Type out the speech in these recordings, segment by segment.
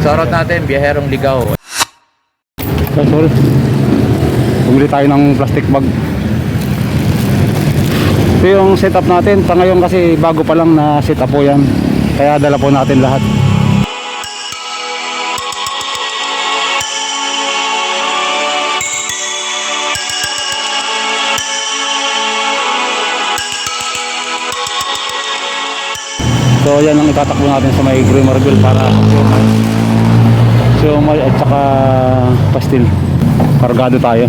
Shoutout natin, Biyaherong Ligaw. Sorry. Bumili tayo ng plastic bag. Ito yung setup natin. Sa ngayon kasi bago pa lang na setup po yan. Kaya dala po natin lahat. So yan ang itatakbo natin sa may Grey Marble para siomay at saka pastil. Kargado tayo.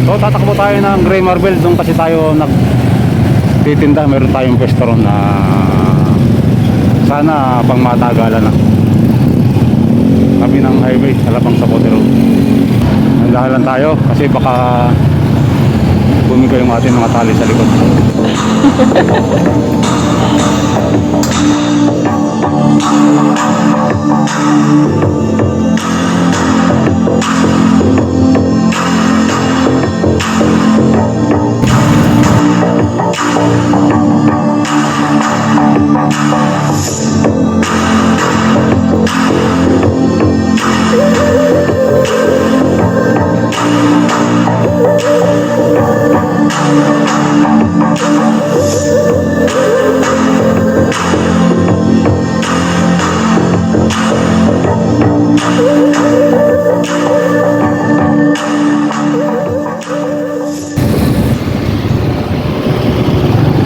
So tatakbo tayo ng Grey Marble. Doon kasi tayo nagtitinda. Meron tayong pwesto ron na sana pang matagalan na. Kami ng highway Alabang sa Pote Road. Nandahan lang tayo kasi baka bumigo yung ating mga tali sa likod.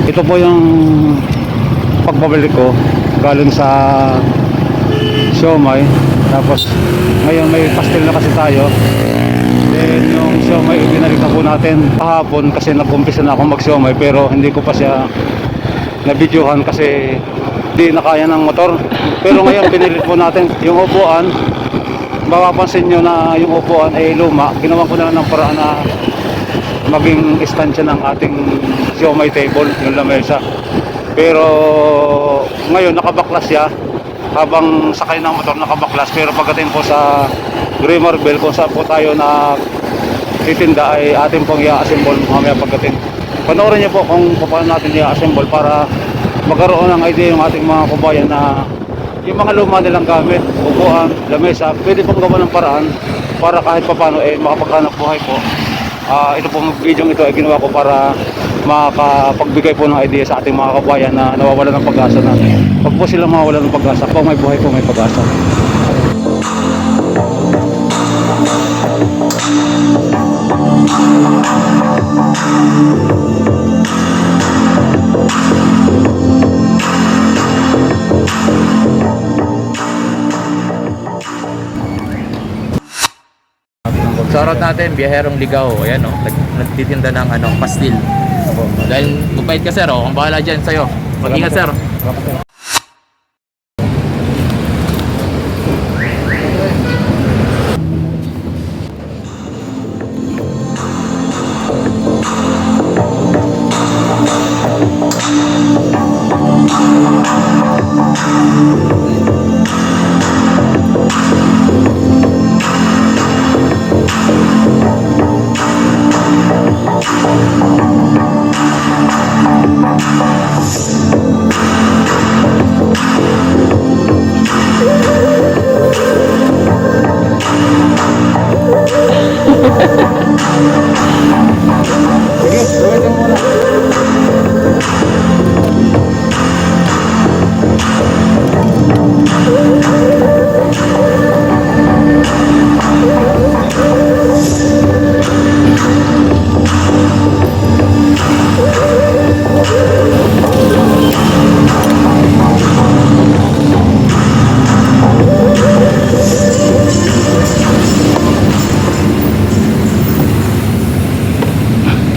Ito po yung pagbabalik ko galing sa siomay. Tapos ngayon may pastel na kasi tayo. Then yung siomay ibinalik na po natin kahapon kasi nag-umpisa na ako mag-siomay pero hindi ko pa siya na-videohan kasi di na kaya ng motor. Pero ngayon pinilit po natin yung upuan. Mapapansin nyo na yung upuan ay luma. Ginawa ko na ng paraan na maging istansya ng ating siomay table, yung lamesa. Pero ngayon nakabaklas siya habang sakay ng motor, nakabaklas. Pero pagdating po sa Grey Marble kung saan po tayo na titinda ay ating pong i-assemble mamaya pagdating. Panoorin niyo po kung paano natin i-assemble para magkaroon ng idea yung ating mga kabayan na yung mga luma nilang gamit, upuan, lamesa, pwede pong gawa ng paraan para kahit paano makapaghanap buhay po. Ito pong video ito ay ginawa ko para makapagbigay po ng idea sa ating mga kabayan na nawawala ng pag-asa na pag po sila mawawala ng pag-asa, kung may buhay po may pag-asa. Shoutout natin, Biyaherong Ligaw. Ayan o, nagtitinda ng pastil. Dahil mabait ka sir, ang bahala dyan sa'yo. Mag-ingat sir.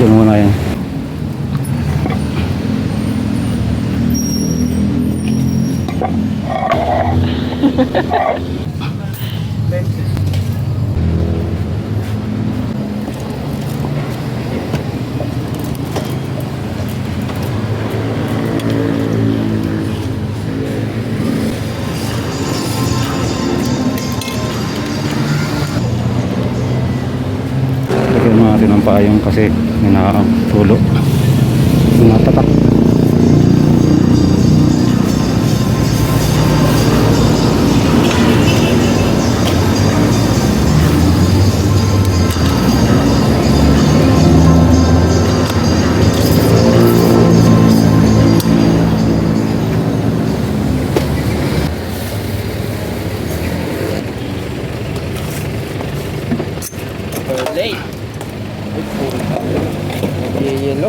Diyan muna yan. Lagyan natin ng payong kasi may nakatulo, natatak.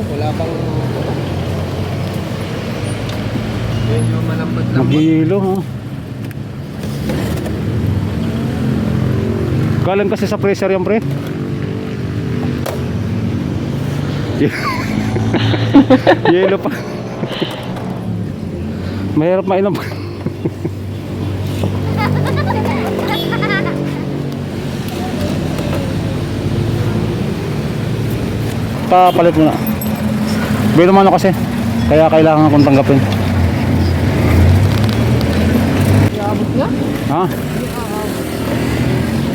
Wala pang... Medyo malambot-lambot. Mag-yelo, ha? Galing kasi sa pressure yan, pre. Yelo pa. Mahirap mainom. Papalit muna. Bilo man kasi. Kaya kailangan akong tanggapin. Iabot nga? Ha?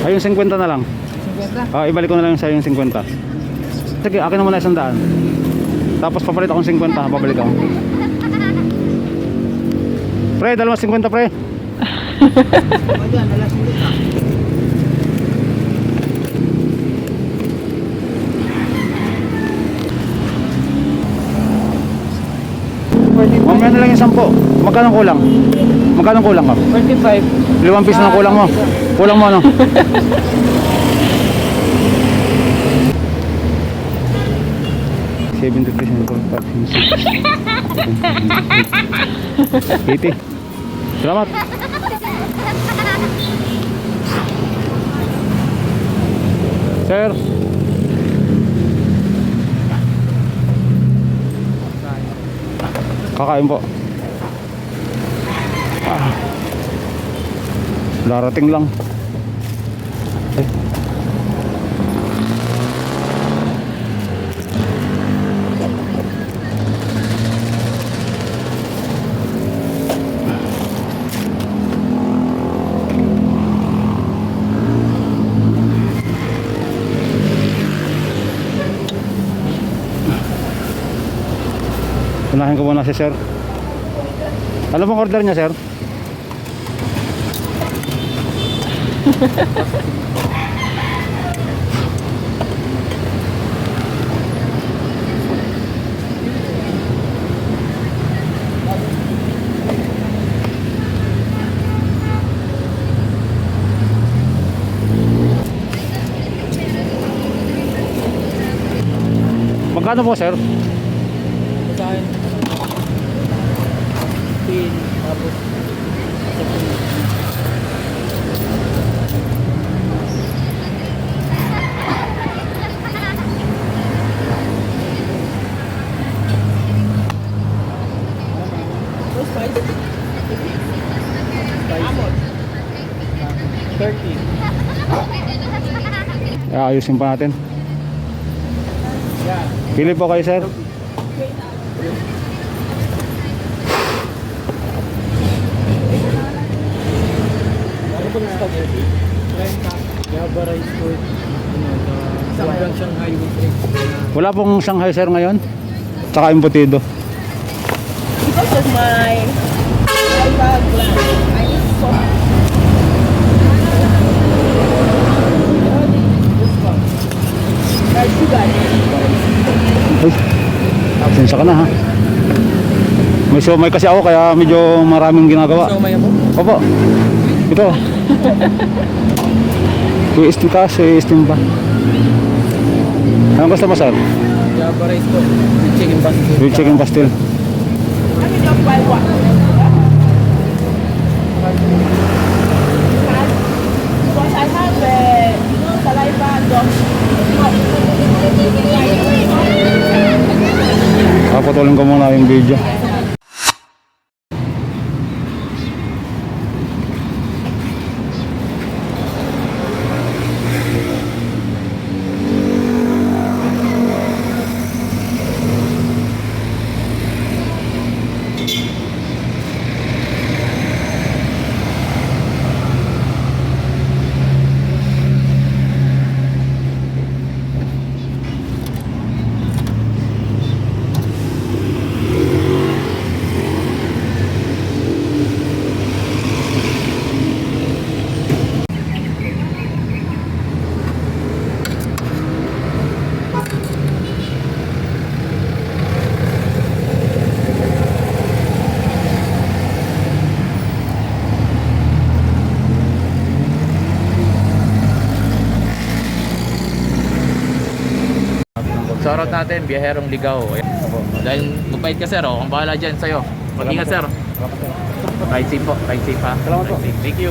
Ayun 50 na lang. 50? Ibalik ko na lang sa yung 50. Sige, akin na muna 100. Tapos papalit akong 50, babalik ako. Pre, dalawa 50 pre. Ayan, alas ulit na. Mamaya na lang yung 10. Magkano kulang? Magkano kulang ka? 45. 5 piso na kulang mo. Kulang mo ano? Salamat. Sir. Kakain po. Darating lang. Unahin ko muna si sir. Ano bang order niya, sir? Magkano po, sir? Saan? Pin. Tapos... Spice? Spice? 30. Ayusin pa natin. Yeah. Pili po kayo, sir. Ano ba yung spaghetti? 30. Java rice food. Hanggang Shanghai with egg. Wala pong Shanghai, sir, ngayon. Tsaka embutido. Because of my liver gland, I need salt. Like sugar. Ay, pasensya ka na, ha. May siomay kasi ako, kaya medyo maraming ginagawa. So, may mo? Opo. Ito. I-steam kasi, i-steam pa. Anong gusto mo, sir? Java rice food. With chicken pastel. With chicken pastel. I mean, just buy one. Because I have, saliva dump. Paputulin ko muna yung video. Shoutout natin, biyaherong ligaw. Ayan. Opo. Dahil mabait ka sir, ang bahala dyan sa'yo. Mag-ingat sir. Salamat po. Ride safe po, ride safe ha. Salamat po. Ride safe. Thank you.